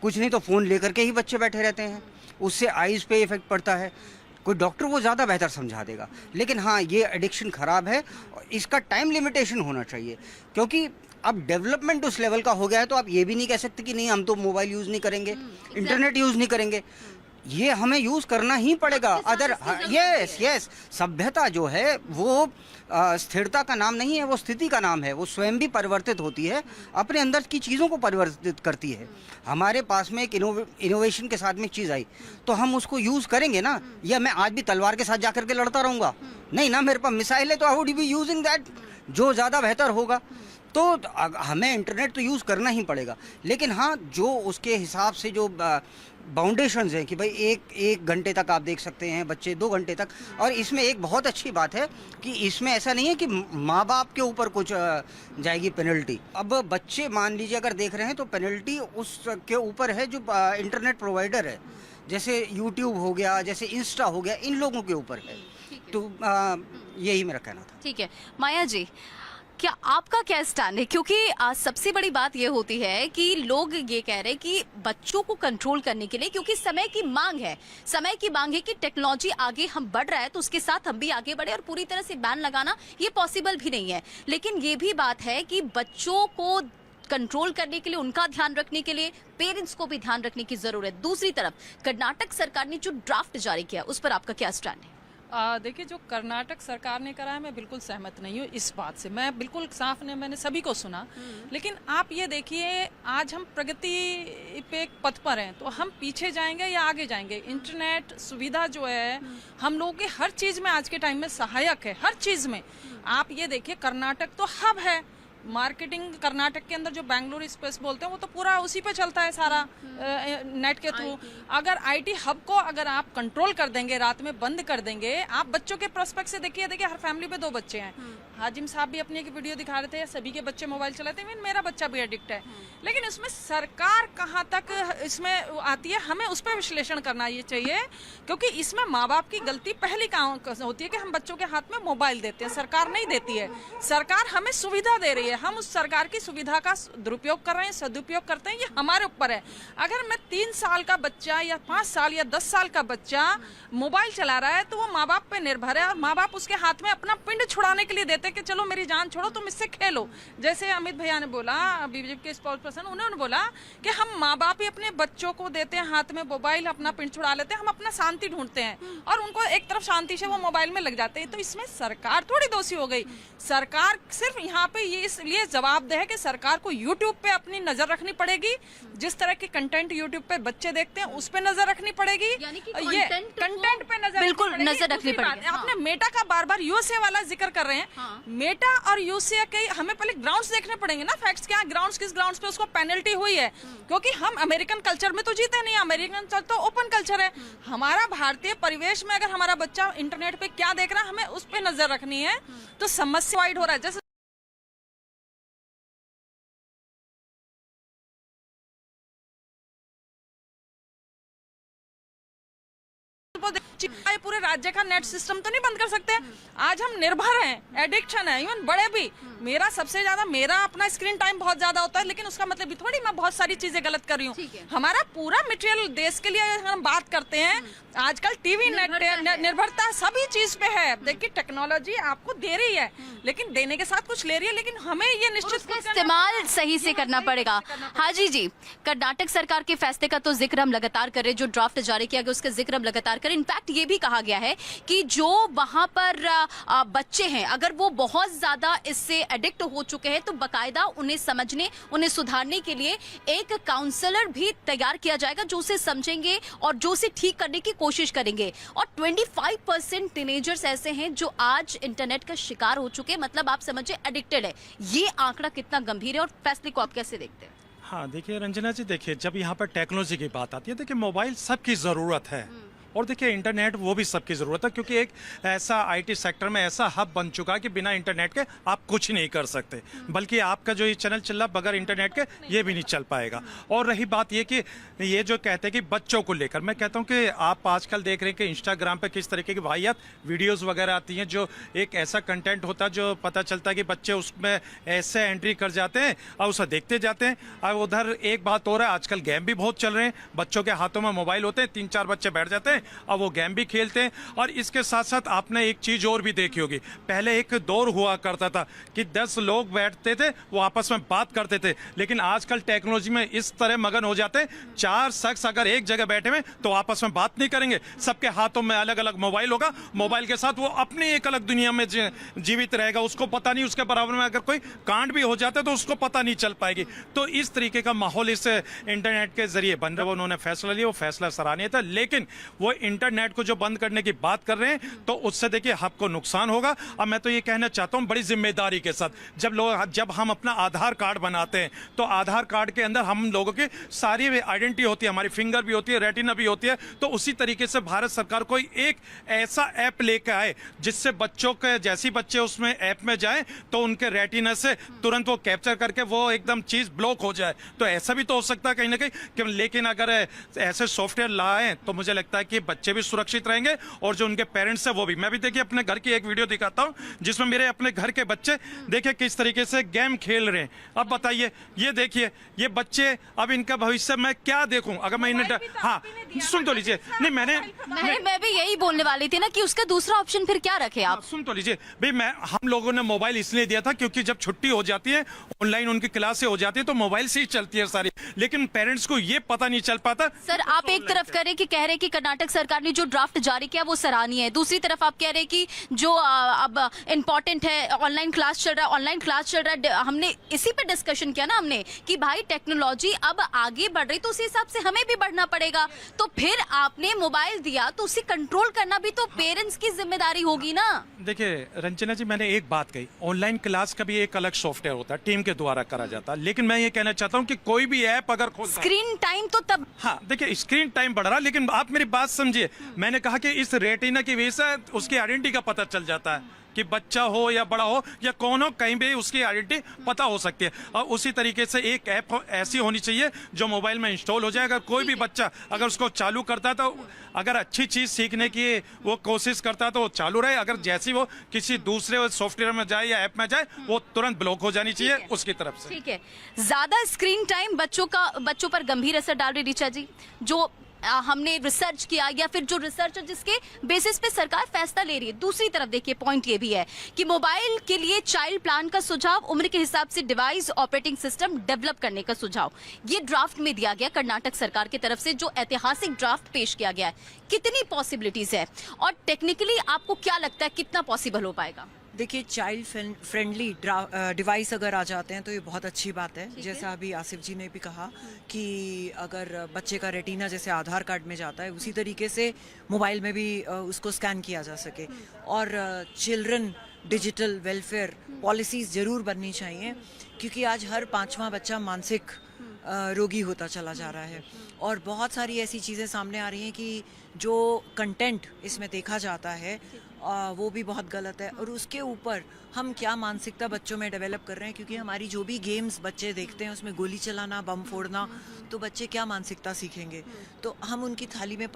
कुछ नहीं तो फ़ोन लेकर के ही बच्चे बैठे रहते हैं, उससे आईज़ पे इफ़ेक्ट पड़ता है। कोई डॉक्टर वो ज़्यादा बेहतर समझा देगा, लेकिन हाँ, ये एडिक्शन ख़राब है और इसका टाइम लिमिटेशन होना चाहिए, क्योंकि अब डेवलपमेंट उस लेवल का हो गया है, तो आप ये भी नहीं कह सकते कि नहीं हम तो मोबाइल यूज़ नहीं करेंगे, इंटरनेट यूज़ नहीं करेंगे। ये हमें यूज़ करना ही पड़ेगा। अदर यस यस, सभ्यता जो है वो स्थिरता का नाम नहीं है, वो स्थिति का नाम है। वो स्वयं भी परिवर्तित होती है, अपने अंदर की चीज़ों को परिवर्तित करती है। हमारे पास में एक इनोवेशन के साथ में एक चीज़ आई तो हम उसको यूज़ करेंगे ना, या मैं आज भी तलवार के साथ जाकर के लड़ता रहूँगा? नहीं ना, मेरे पास मिसाइल है तो I would be using that, जो ज़्यादा बेहतर होगा। तो हमें इंटरनेट तो यूज़ करना ही पड़ेगा, लेकिन हाँ, जो उसके हिसाब से जो बाउंडेशंस हैं कि भाई एक घंटे तक आप देख सकते हैं, बच्चे 2 घंटे तक। और इसमें एक बहुत अच्छी बात है कि इसमें ऐसा नहीं है कि माँ बाप के ऊपर कुछ जाएगी पेनल्टी। अब बच्चे मान लीजिए अगर देख रहे हैं तो पेनल्टी उसके ऊपर है जो इंटरनेट प्रोवाइडर है, जैसे यूट्यूब हो गया, जैसे इंस्टा हो गया, इन लोगों के ऊपर है। तो यही मेरा कहना था। ठीक है, माया जी, क्या आपका क्या स्टैंड है? क्योंकि सबसे बड़ी बात ये होती है कि लोग ये कह रहे हैं कि बच्चों को कंट्रोल करने के लिए, क्योंकि समय की मांग है कि टेक्नोलॉजी आगे हम बढ़ रहा है तो उसके साथ हम भी आगे बढ़े, और पूरी तरह से बैन लगाना ये पॉसिबल भी नहीं है। लेकिन ये भी बात है कि बच्चों को कंट्रोल करने के लिए, उनका ध्यान रखने के लिए पेरेंट्स को भी ध्यान रखने की जरूरत है। दूसरी तरफ कर्नाटक सरकार ने जो ड्राफ्ट जारी किया, उस पर आपका क्या स्टैंड है? देखिए, जो कर्नाटक सरकार ने करा है, मैं बिल्कुल सहमत नहीं हूँ इस बात से। मैं बिल्कुल साफ ने मैंने सभी को सुना, लेकिन आप ये देखिए, आज हम प्रगति पे एक पथ पर हैं, तो हम पीछे जाएंगे या आगे जाएंगे? इंटरनेट सुविधा जो है हम लोगों के हर चीज़ में आज के टाइम में सहायक है, हर चीज़ में। आप ये देखिए, कर्नाटक तो हब है मार्केटिंग। कर्नाटक के अंदर जो बेंगलुरु एक्सप्रेस बोलते हैं वो तो पूरा उसी पे चलता है सारा, नेट के थ्रू। अगर आईटी हब को अगर आप कंट्रोल कर देंगे, रात में बंद कर देंगे, आप बच्चों के प्रोस्पेक्ट से देखिए हर फैमिली पे 2 बच्चे हैं। हाजिम साहब भी अपनी एक वीडियो दिखा रहे थे, सभी के बच्चे मोबाइल चलाते हैं, मेरा बच्चा भी एडिक्ट है। लेकिन इसमें सरकार कहाँ तक इसमें आती है, हमें उस पर विश्लेषण करना ये चाहिए, क्योंकि इसमें माँ बाप की गलती पहली काम होती है कि हम बच्चों के हाथ में मोबाइल देते हैं, सरकार नहीं देती है। सरकार हमें सुविधा दे रही है, हम उस सरकार की सुविधा का दुरुपयोग कर रहे हैं, सदुपयोग करते हैं, ये हमारे ऊपर है। अगर मैं 3 साल का बच्चा या 5 साल या 10 साल का बच्चा मोबाइल चला रहा है तो वो माँ बाप पे निर्भर है, और माँ बाप उसके हाथ में अपना पिंड छुड़ाने के लिए देते हैं कि चलो मेरी जान छोड़ो, तुम इससे खेलो। जैसे अमित भैया ने बोला, बीजेपी के स्पोर्ट्स पर्सन, उन्होंने बोला कि हम माँ बाप ही अपने बच्चों को देते हैं हाथ में मोबाइल, अपना पिंड छुड़ा लेते हैं, हम अपना शांति ढूंढते हैं और उनको एक तरफ शांति से वो मोबाइल में लग जाते हैं। तो इसमें सरकार थोड़ी दोषी हो गई। सरकार सिर्फ यहाँ पे ये इसलिए जवाबदेह है कि सरकार को यूट्यूब पे अपनी नजर रखनी पड़ेगी, जिस तरह के कंटेंट यूट्यूब पे बच्चे देखते हैं उस पे नजर रखनी पड़ेगी, ये कंटेंट पे बिल्कुल नजर रखनी पड़ेगी। आपने मेटा का बार-बार यूएसए वाला जिक्र कर रहे हैं, मेटा और यूएसए के हमें पहले ग्राउंड्स देखने पड़ेंगे ना, फैक्ट्स क्या, ग्राउंड्स किस ग्राउंड्स पे उसको पेनल्टी हुई है, क्योंकि हम अमेरिकन कल्चर में तो जीते नहीं, अमेरिकन कल्चर तो ओपन कल्चर है। हमारा भारतीय परिवेश में अगर हमारा बच्चा इंटरनेट पे क्या देख रहा है, हमें उस पे नजर रखनी है। तो समस्या वाइड हो रहा है, जैसे पूरे राज्य का नेट सिस्टम तो नहीं बंद कर सकते। आज हम निर्भर हैं, एडिक्शन है, इवन बड़े भी। मेरा सबसे ज्यादा, मेरा अपना स्क्रीन टाइम बहुत ज्यादा होता है, लेकिन उसका मतलब भी थोड़ी मैं बहुत सारी चीजें गलत कर रही हूँ। हमारा पूरा मटेरियल देश के लिए हम बात करते हैं, आजकल टीवी नेट निर्भरता सभी चीज पे है। देखिए, टेक्नोलॉजी आपको दे रही है, लेकिन देने के साथ कुछ ले रही है, लेकिन हमें ये निश्चित इस्तेमाल सही से करना पड़ेगा। हाजी जी, कर्नाटक सरकार के फैसले का तो जिक्र हम लगातार करें, जो ड्राफ्ट जारी किया गया उसका जिक्र हम लगातार करें। इनफैक्ट ये भी कहा गया है कि जो वहां पर बच्चे हैं, अगर वो बहुत ज्यादा इससे एडिक्ट हो चुके हैं तो बकायदा उन्हें समझने, उन्हें सुधारने के लिए एक काउंसलर भी तैयार किया जाएगा, जो उसे समझेंगे और जो उसे ठीक करने की कोशिश करेंगे। और 25% टीनेजर्स ऐसे हैं जो आज इंटरनेट का शिकार हो चुके हैं, मतलब आप समझिए एडिक्टेड है। ये आंकड़ा कितना गंभीर है और फैसले को आप कैसे देखते हैं? हाँ, देखिए रंजना जी, देखिए जब यहाँ पर टेक्नोलॉजी की बात आती है, देखिए मोबाइल सबकी ज़रूरत है, और देखिए इंटरनेट वो भी सबकी ज़रूरत है, क्योंकि एक ऐसा आईटी सेक्टर में ऐसा हब बन चुका है कि बिना इंटरनेट के आप कुछ नहीं कर सकते, बल्कि आपका जो ये चैनल चल रहा बगैर इंटरनेट के ये भी नहीं चल पाएगा। और रही बात ये कि ये जो कहते हैं कि बच्चों को लेकर, मैं कहता हूँ कि आप आजकल देख रहे हैं कि इंस्टाग्राम पे किस तरीके की वाहियात वीडियोज़ वगैरह आती हैं, जो एक ऐसा कंटेंट होता है जो पता चलता है कि बच्चे उसमें ऐसे एंट्री कर जाते हैं और उसे देखते जाते हैं। और उधर एक बात हो रहा है, आजकल गेम भी बहुत चल रहे हैं, बच्चों के हाथों में मोबाइल होते हैं, 3-4 बच्चे बैठ जाते हैं और वो गेम भी खेलते हैं। और इसके साथ साथ आपने एक चीज और भी देखी होगी, पहले एक दौर हुआ करता था कि 10 लोग बैठते थे, वो आपस में बात करते थे, लेकिन आजकल टेक्नोलॉजी में इस तरह मगन हो जाते हैं, 4 शख्स अगर एक जगह बैठे हुए तो आपस में बात नहीं करेंगे, सबके हाथों में अलग अलग मोबाइल होगा, मोबाइल के साथ वो अपनी एक अलग दुनिया में जीवित रहेगा, उसको पता नहीं, उसके बराबर में अगर कोई कांड भी हो जाता है तो उसको पता नहीं चल पाएगी। तो इस तरीके का माहौल इस इंटरनेट के जरिए बन रहा है। उन्होंने फैसला लिया, वो फैसला सराहनीय था, लेकिन वो इंटरनेट को जो बंद करने की बात कर रहे हैं तो उससे देखिए हब को नुकसान होगा। अब मैं तो ये कहना चाहता हूं बड़ी जिम्मेदारी के साथ, जब हम अपना आधार कार्ड बनाते हैं तो आधार कार्ड के अंदर हम लोगों की सारी आइडेंटिटी होती है, हमारी फिंगर भी होती है, रेटिना भी होती है। तो उसी तरीके से भारत सरकार कोई एक ऐसा ऐप लेकर आए जिससे बच्चों के जैसी बच्चे उसमें ऐप में जाएं तो उनके रेटिना से तुरंत वो कैप्चर करके वो एकदम चीज ब्लॉक हो जाए। तो ऐसा भी तो हो सकता है कहीं ना कहीं, लेकिन अगर ऐसे सॉफ्टवेयर लाएं तो मुझे लगता है कि बच्चे भी सुरक्षित रहेंगे और जो उनके पेरेंट्स है वो भी। मैं भी देखिए अपने घर की एक वीडियो दिखाता हूं जिसमें मेरे अपने घर के बच्चे देखिए किस तरीके से गेम खेल रहे हैं। अब बताइए, ये देखिए ये बच्चे, अब इनका भविष्य मैं क्या देखूं अगर मैं इन्हें हाँ सुन तो लीजिए, नहीं मैं भी यही बोलने वाली थी ना कि उसका दूसरा ऑप्शन फिर क्या रखे आप। सुन तो लीजिए भाई, हम लोगों ने मोबाइल इसलिए दिया था क्योंकि जब छुट्टी हो जाती है, ऑनलाइन उनकी क्लासें हो जाती है तो मोबाइल से ही चलती है सारी, लेकिन पेरेंट्स को ये पता नहीं चल पाता। सर आप एक तरफ करें कि कह रहे कि कर्नाटक सरकार ने जो ड्राफ्ट जारी किया वो सराहनीय है, दूसरी तरफ आप कह रहे कि जो अब इम्पोर्टेंट है ऑनलाइन क्लास चल रहा है, हमने इसी पे डिस्कशन किया ना हमने कि भाई टेक्नोलॉजी अब आगे बढ़ रही तो उसी हिसाब से हमें भी बढ़ना पड़ेगा। तो फिर आपने मोबाइल दिया तो उसे कंट्रोल करना भी तो पेरेंट्स की जिम्मेदारी होगी ना। देखिए रंजना जी, मैंने एक बात कही, ऑनलाइन क्लास का भी एक अलग सॉफ्टवेयर होता है, टीम के द्वारा करा जाता है, लेकिन मैं ये कहना चाहता हूँ कि कोई भी ऐप अगर स्क्रीन टाइम तो तब, हाँ देखिए स्क्रीन टाइम बढ़ रहा, लेकिन आप मेरी बात समझिए, मैंने कहा कि इस रेटिना की वजह से उसकी आइडेंटिटी का पता चल जाता है कि बच्चा हो या बड़ा हो या कौन हो, कहीं भी उसकी आइडेंटिटी पता हो सकती है। और उसी तरीके से एक ऐप ऐसी होनी चाहिए जो मोबाइल में इंस्टॉल हो जाए, अगर कोई भी बच्चा अगर उसको चालू करता है तो अगर अच्छी चीज सीखने की वो कोशिश करता है तो वो चालू रहे, अगर जैसी वो किसी दूसरे सॉफ्टवेयर में जाए या ऐप में जाए वो तुरंत ब्लॉक हो जानी चाहिए उसकी तरफ से। ठीक है, ज्यादा स्क्रीन टाइम बच्चों पर गंभीर असर डाल रही ऋचा जी, जो हमने रिसर्च किया या फिर जो रिसर्च जिसके बेसिस पे सरकार फैसला ले रही है। दूसरी तरफ देखिए पॉइंट ये भी है कि मोबाइल के लिए चाइल्ड प्लान का सुझाव, उम्र के हिसाब से डिवाइस ऑपरेटिंग सिस्टम डेवलप करने का सुझाव, ये ड्राफ्ट में दिया गया कर्नाटक सरकार की तरफ से, जो ऐतिहासिक ड्राफ्ट पेश किया गया है। कितनी पॉसिबिलिटीज है और टेक्निकली आपको क्या लगता है कितना पॉसिबल हो पाएगा? देखिए चाइल्ड फ्रेंडली डिवाइस अगर आ जाते हैं तो ये बहुत अच्छी बात है। जैसा अभी आसिफ जी ने भी कहा कि अगर बच्चे का रेटिना जैसे आधार कार्ड में जाता है उसी तरीके से मोबाइल में भी उसको स्कैन किया जा सके। और चिल्ड्रन डिजिटल वेलफेयर पॉलिसीज़ ज़रूर बननी चाहिए, क्योंकि आज हर 5वां बच्चा मानसिक रोगी होता चला जा रहा है और बहुत सारी ऐसी चीज़ें सामने आ रही हैं कि जो कंटेंट इसमें देखा जाता है वो भी बहुत गलत है। और उसके ऊपर हम क्या मानसिकता बच्चों में डेवलप कर रहे हैं, क्योंकि हमारी जो भी गेम्स बच्चे देखते हैं उसमें गोली चलाना, बम फोड़ना, तो बच्चे क्या मानसिकता सीखेंगे। तो हम उनकी थाली में